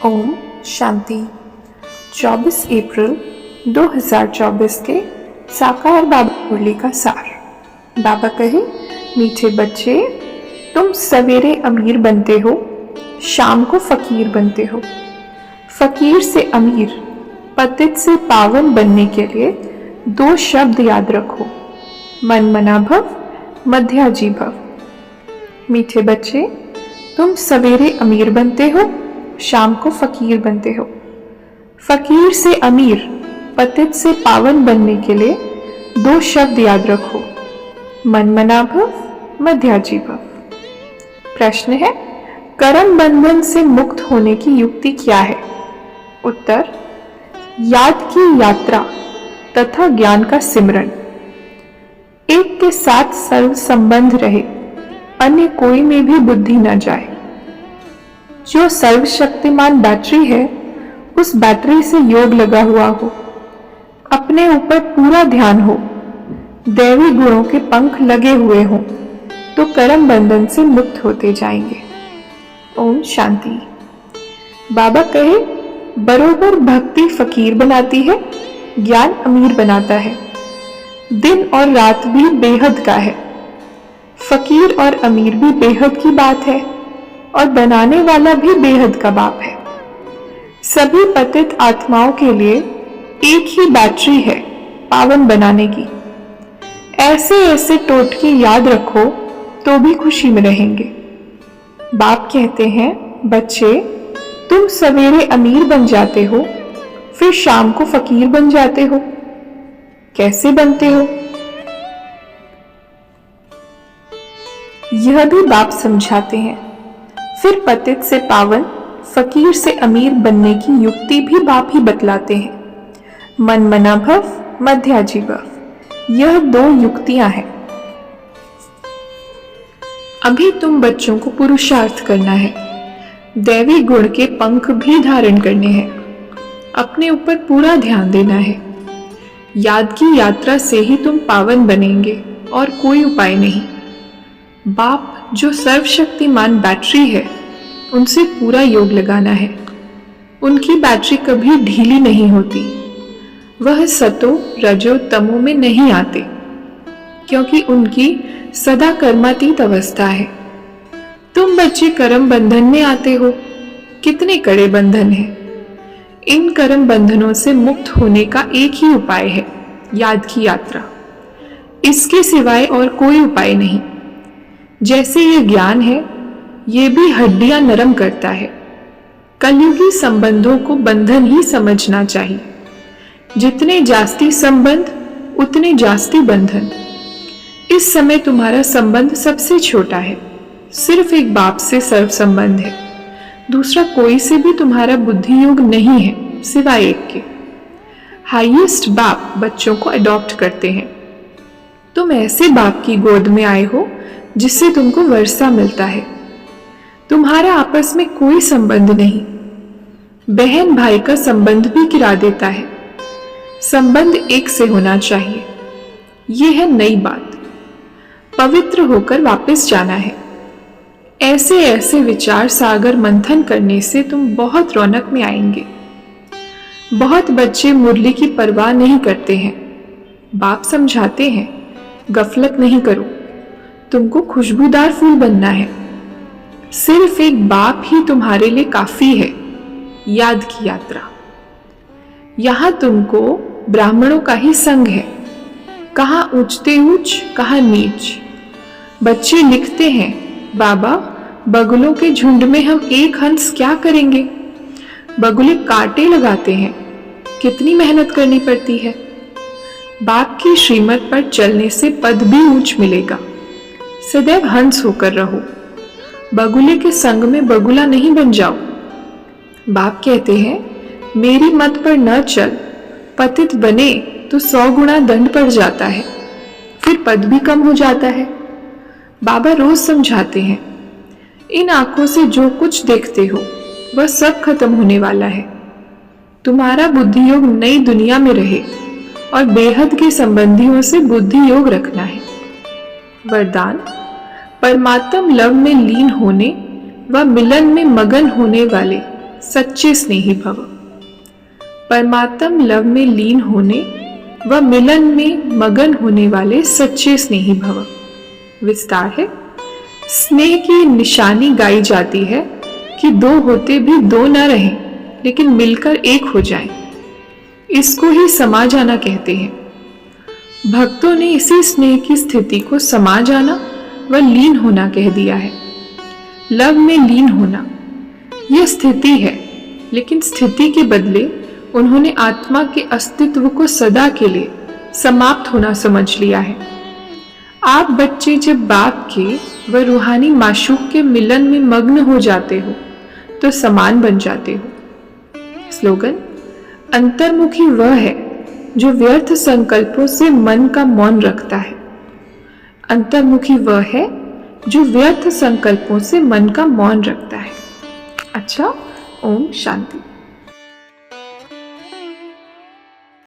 ओम शांति। 24 अप्रैल 2024 के साकार बाबा मुरली का सार। बाबा कहे, मीठे बच्चे, तुम सवेरे अमीर बनते हो, शाम को फकीर बनते हो। फकीर से अमीर, पतित से पावन बनने के लिए 2 शब्द याद रखो, मन मना भव, मध्याजी भव। मीठे बच्चे, तुम सवेरे अमीर बनते हो, शाम को फकीर बनते हो। फकीर से अमीर, पतित से पावन बनने के लिए 2 शब्द याद रखो, मन मना भव, मध्याजी भव। प्रश्न है, कर्म बंधन से मुक्त होने की युक्ति क्या है? उत्तर, याद की यात्रा तथा ज्ञान का सिमरन। एक के साथ सर्व संबंध रहे, अन्य कोई में भी बुद्धि न जाए। जो सर्वशक्तिमान बैटरी है, उस बैटरी से योग लगा हुआ हो, अपने ऊपर पूरा ध्यान हो, दैवी गुणों के पंख लगे हुए हों, तो कर्म बंधन से मुक्त होते जाएंगे। ओम शांति। बाबा कहे, बरोबर भक्ति फकीर बनाती है, ज्ञान अमीर बनाता है। दिन और रात भी बेहद का है। फकीर और अमीर भी बेहद की बात है, और बनाने वाला भी बेहद का बाप है। सभी पतित आत्माओं के लिए एक ही बैटरी है पावन बनाने की। ऐसे ऐसे टोटके याद रखो तो भी खुशी में रहेंगे। बाप कहते हैं, बच्चे, तुम सवेरे अमीर बन जाते हो, फिर शाम को फकीर बन जाते हो। कैसे बनते हो? यह भी बाप समझाते हैं। फिर पतित से पावन, फकीर से अमीर बनने की युक्ति भी बाप ही बतलाते हैं। मन मना भव, मध्याजी भव। यह 2 युक्तियां हैं। अभी तुम बच्चों को पुरुषार्थ करना है, दैवी गुण के पंख भी धारण करने हैं, अपने ऊपर पूरा ध्यान देना है। याद की यात्रा से ही तुम पावन बनेंगे और कोई उपाय नहीं। बाप जो सर्वशक्तिमान बैटरी है, उनसे पूरा योग लगाना है। उनकी बैटरी कभी ढीली नहीं होती। वह सतो रजो तमो में नहीं आते, क्योंकि उनकी सदा कर्मातीत अवस्था है। तुम बच्चे कर्म बंधन में आते हो। कितने कड़े बंधन हैं। इन कर्म बंधनों से मुक्त होने का एक ही उपाय है, याद की यात्रा। इसके सिवाय और कोई उपाय नहीं। जैसे ये ज्ञान है, ये भी हड्डियां नरम करता है। कलयुगी संबंधों को बंधन ही समझना चाहिए। जितने जास्ती संबंध, उतने जास्ती बंधन। इस समय तुम्हारा संबंध सबसे छोटा है। सिर्फ एक बाप से सर्व संबंध है। दूसरा कोई से भी तुम्हारा बुद्धि योग नहीं है, सिवाय एक के। हाईएस्ट बाप बच्चों को अडॉप्ट करते हैं। तुम ऐसे बाप की गोद में आए हो जिससे तुमको वर्षा मिलता है। तुम्हारा आपस में कोई संबंध नहीं। बहन भाई का संबंध भी गिरा देता है। संबंध एक से होना चाहिए। यह है नई बात। पवित्र होकर वापस जाना है। ऐसे ऐसे विचार सागर मंथन करने से तुम बहुत रौनक में आएंगे। बहुत बच्चे मुरली की परवाह नहीं करते हैं। बाप समझाते हैं, गफलत नहीं करो, तुमको खुशबूदार फूल बनना है। सिर्फ एक बाप ही तुम्हारे लिए काफी है, याद की यात्रा। यहां तुमको ब्राह्मणों का ही संग है। कहां ऊंचते ऊंच, कहां नीच। बच्चे लिखते हैं, बाबा, बगुलों के झुंड में हम एक हंस क्या करेंगे? बगुले कांटे लगाते हैं, कितनी मेहनत करनी पड़ती है। बाप की श्रीमत पर चलने से पद भी ऊंच मिलेगा। सदैव हंस होकर रहो। बगुले के संग में बगुला नहीं बन जाओ। बाप कहते हैं, मेरी मत पर न चल, पतित बने तो 100 गुना दंड पड़ जाता है, फिर पद भी कम हो जाता है। बाबा रोज समझाते हैं, इन आंखों से जो कुछ देखते हो वह सब खत्म होने वाला है। तुम्हारा बुद्धि योग नई दुनिया में रहे और बेहद के संबंधियों से बुद्धि योग रखना है। वरदान, परमात्म लव में लीन होने व मिलन में मगन होने वाले सच्चे स्नेही भव। परमात्म लव में लीन होने व मिलन में मगन होने वाले सच्चे स्नेही भव। विस्तार है। स्नेह की निशानी गाई जाती है कि दो होते भी दो न रहें, लेकिन मिलकर एक हो जाएं। इसको ही समा जाना कहते हैं। भक्तों ने इसी स्नेह की स्थिति को समा जाना व लीन होना कह दिया है। लव में लीन होना यह स्थिति है, लेकिन स्थिति के बदले उन्होंने आत्मा के अस्तित्व को सदा के लिए समाप्त होना समझ लिया है। आप बच्चे जब बाप के व रूहानी माशूक के मिलन में मग्न हो जाते हो तो समान बन जाते हो। स्लोगन: अंतर्मुखी वह है जो व्यर्थ संकल्पों से मन का मौन रखता है। अंतर्मुखी वह है जो व्यर्थ संकल्पों से मन का मौन रखता है। अच्छा, ओम शांति।